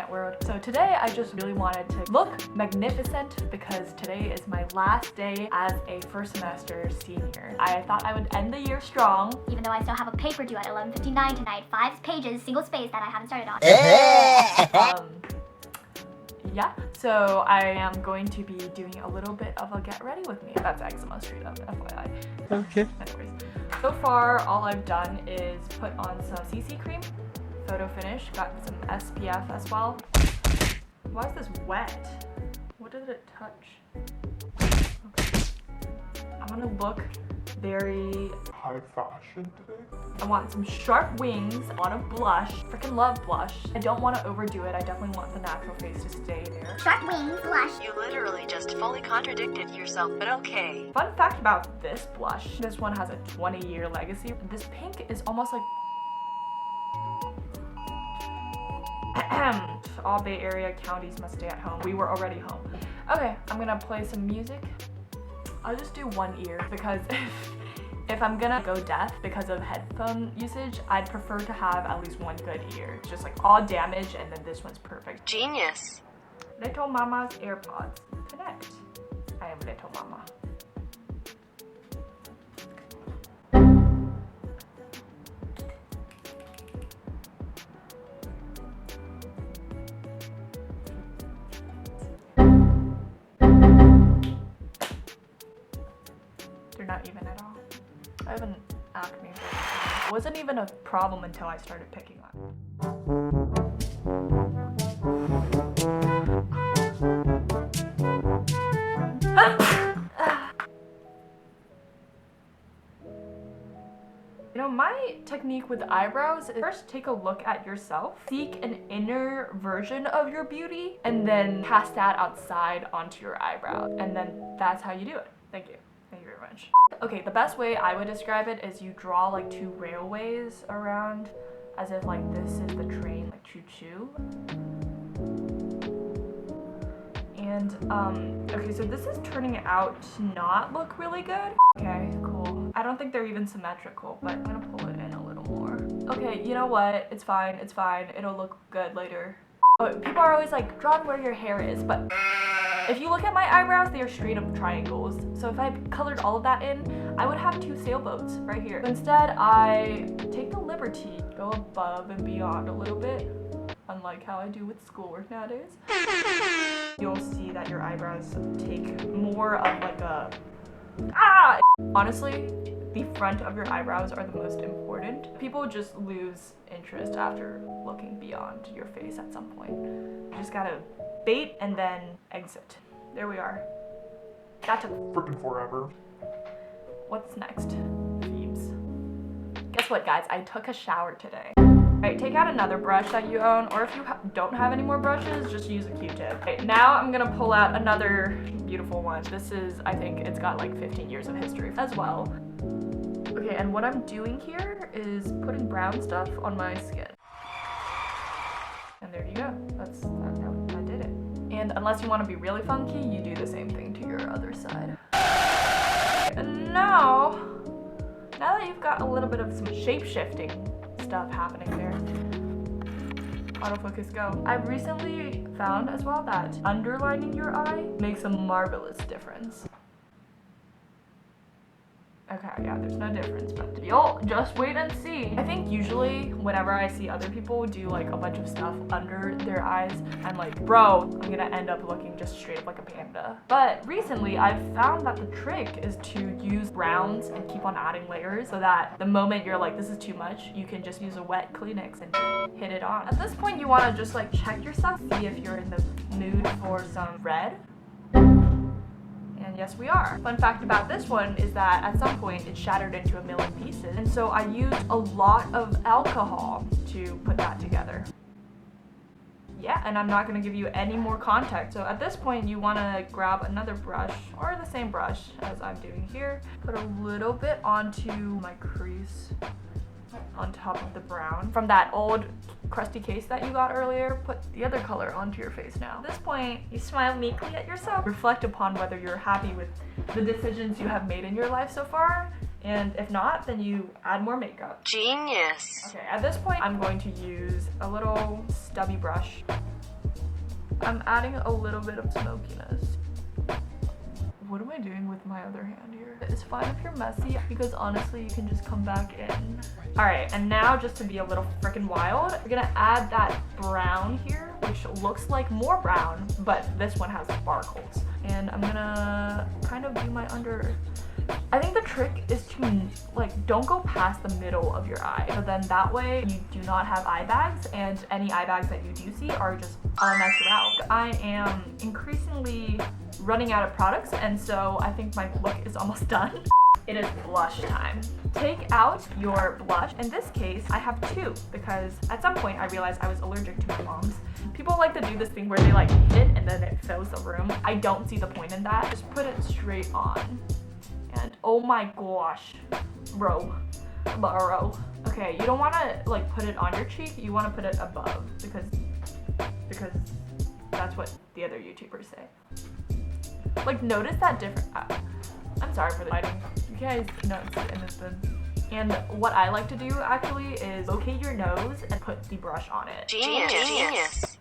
internet world. So today I just really wanted to look magnificent because today is my last day as a first semester senior. I thought I would end the year strong. Even though I still have a paper due at 11:59 tonight, 5 pages, single space that I haven't started on. Yeah, so I am going to be doing a little bit of a get ready with me. That's eczema straight up, FYI. Okay. Anyways, so far all I've done is put on some CC cream, photo finish, got some SPF as well. Why is this wet? What did it touch? Okay. I'm gonna look very High fashion today? I want some sharp wings, a lot of blush. Freaking love blush. I don't want to overdo it. I definitely want the natural face to stay there. Sharp wings, blush. You literally just fully contradicted yourself, but okay. Fun fact about this blush. This one has a 20-year legacy. This pink is almost like all Bay Area counties must stay at home. We were already home. Okay, I'm gonna play some music. I'll just do one ear because if I'm gonna go deaf because of headphone usage, I'd prefer to have at least one good ear. It's just like all damage and then this one's perfect. Genius. Little Mama's AirPods. Connect. I am Little Mama. They're not even at all. I have an acne. It wasn't even a problem until I started picking on. You know, my technique with eyebrows is first take a look at yourself, seek an inner version of your beauty, and then cast that outside onto your eyebrow. And then that's how you do it. Thank you. Thank you very much. Okay, the best way I would describe it is you draw like two railways around as if like this is the train, like choo-choo. And okay, so this is turning out to not look really good. Okay, cool. I don't think they're even symmetrical, but I'm gonna pull it in a little more. Okay, you know what? It's fine, it's fine. It'll look good later. Oh, people are always like, draw where your hair is, but if you look at my eyebrows, they are straight up triangles. So if I colored all of that in, I would have two sailboats right here. Instead, I take the liberty, go above and beyond a little bit, unlike how I do with schoolwork nowadays. You'll see that your eyebrows take more of like a, honestly, the front of your eyebrows are the most important. People just lose interest after looking beyond your face at some point. You just gotta bait and then exit. There we are. That took Freaking forever. What's next? Phoebes. Guess what, guys? I took a shower today. Alright, take out another brush that you own, or if you don't have any more brushes, just use a Q-tip. Okay, now I'm gonna pull out another beautiful one. This is, I think it's got like 15 years of history as well. Okay, and what I'm doing here is putting brown stuff on my skin. And there you go. I did it. And unless you want to be really funky, you do the same thing to your other side. And now that you've got a little bit of some shape-shifting stuff happening there, autofocus go. I've recently found as well that underlining your eye makes a marvelous difference. Okay, yeah, there's no difference, but you'll just wait and see. I think usually whenever I see other people do like a bunch of stuff under their eyes, I'm like, bro, I'm gonna end up looking just straight up like a panda. But recently I've found that the trick is to use browns and keep on adding layers so that the moment you're like, this is too much, you can just use a wet Kleenex and hit it on. At this point, you wanna just like check yourself, see if you're in the mood for some red. And yes, we are. Fun fact about this one is that at some point it shattered into a million pieces. And so I used a lot of alcohol to put that together. Yeah, and I'm not gonna give you any more context. So at this point, you wanna grab another brush or the same brush as I'm doing here. Put a little bit onto my crease on top of the brown. From that old crusty case that you got earlier, put the other color onto your face now. At this point, you smile meekly at yourself. Reflect upon whether you're happy with the decisions you have made in your life so far, and if not, then you add more makeup. Genius. Okay, at this point, I'm going to use a little stubby brush I'm adding a little bit of smokiness. What am I doing with my other hand here? It's fine if you're messy because honestly you can just come back in. Alright, and now just to be a little freaking wild, we're gonna add that brown here, which looks like more brown, but this one has sparkles. And I'm gonna kind of do my under. I think the trick is to like don't go past the middle of your eye. So then that way you do not have eye bags, and any eye bags that you do see are just unnatural. I am increasingly running out of products, and so I think my look is almost done. It is blush time. Take out your blush. In this case, I have two because at some point I realized I was allergic to my mom's. People like to do this thing where they like hit it and then it fills the room. I don't see the point in that. Just put it straight on. And oh my gosh, bro. Okay, you don't want to like put it on your cheek. You want to put it above because that's what the other YouTubers say. Like notice that difference. I'm sorry for the lighting. You guys know it's in this bin. And what I like to do actually is locate your nose and put the brush on it. Genius.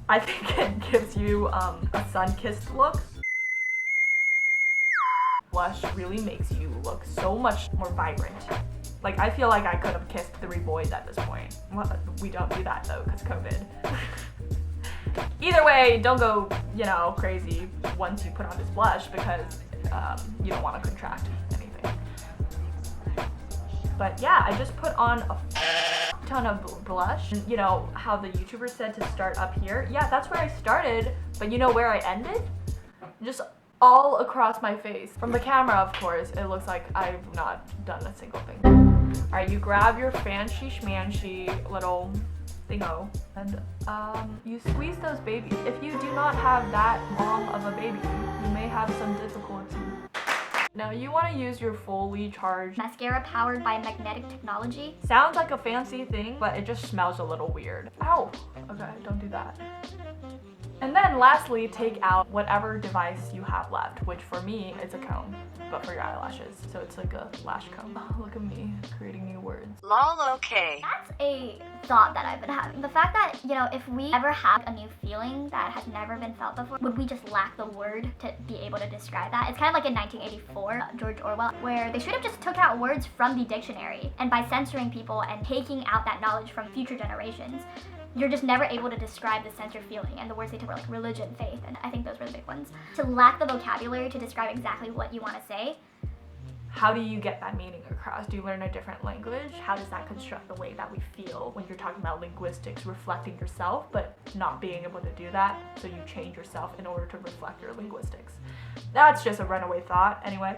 I think it gives you a sun-kissed look. Blush really makes you look so much more vibrant. Like I feel like I could have kissed 3 boys at this point. Well, we don't do that though, because COVID. Either way, don't go, you know, crazy once you put on this blush because you don't want to contract anything. But yeah, I just put on a ton of blush. And you know how the YouTuber said to start up here? Yeah, that's where I started, but you know where I ended? Just all across my face. From the camera, of course, it looks like I've not done a single thing. Alright, you grab your fancy schmancy little thingo and you squeeze those babies. If you do not have that long of a baby, you may have some difficulty. Now you want to use your fully charged Mascara powered by magnetic technology. Sounds like a fancy thing, but it just smells a little weird. Ow! Okay, don't do that. And then lastly, take out whatever device you have left, which for me is a comb, but for your eyelashes. So it's like a lash comb. Oh, look at me creating new words. Lol, okay. That's a thought that I've been having. The fact that, you know, if we ever have a new feeling that has never been felt before, would we just lack the word to be able to describe that? It's kind of like in 1984, George Orwell, where they should have just took out words from the dictionary, and by censoring people and taking out that knowledge from future generations, you're just never able to describe the sense you're feeling, and the words they took were like religion, faith, and I think those were the big ones. To lack the vocabulary to describe exactly what you want to say. How do you get that meaning across? Do you learn a different language? How does that construct the way that we feel when you're talking about linguistics, reflecting yourself, but not being able to do that? So you change yourself in order to reflect your linguistics. That's just a runaway thought. Anyway.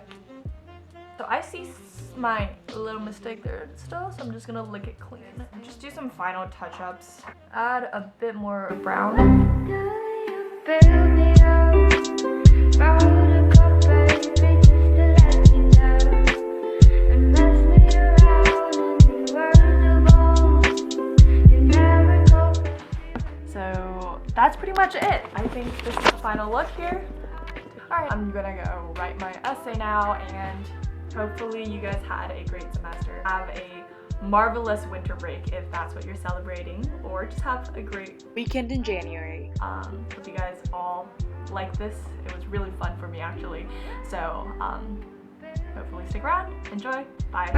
So I see my little mistake there still, so I'm just gonna lick it clean. Just do some final touch-ups. Add a bit more brown. So that's pretty much it. I think this is the final look here. Alright, I'm gonna go write my essay now, and hopefully you guys had a great semester. Have a marvelous winter break if that's what you're celebrating, or just have a great weekend in January. Hope you guys all like this. It was really fun for me actually. So hopefully stick around. Enjoy. Bye.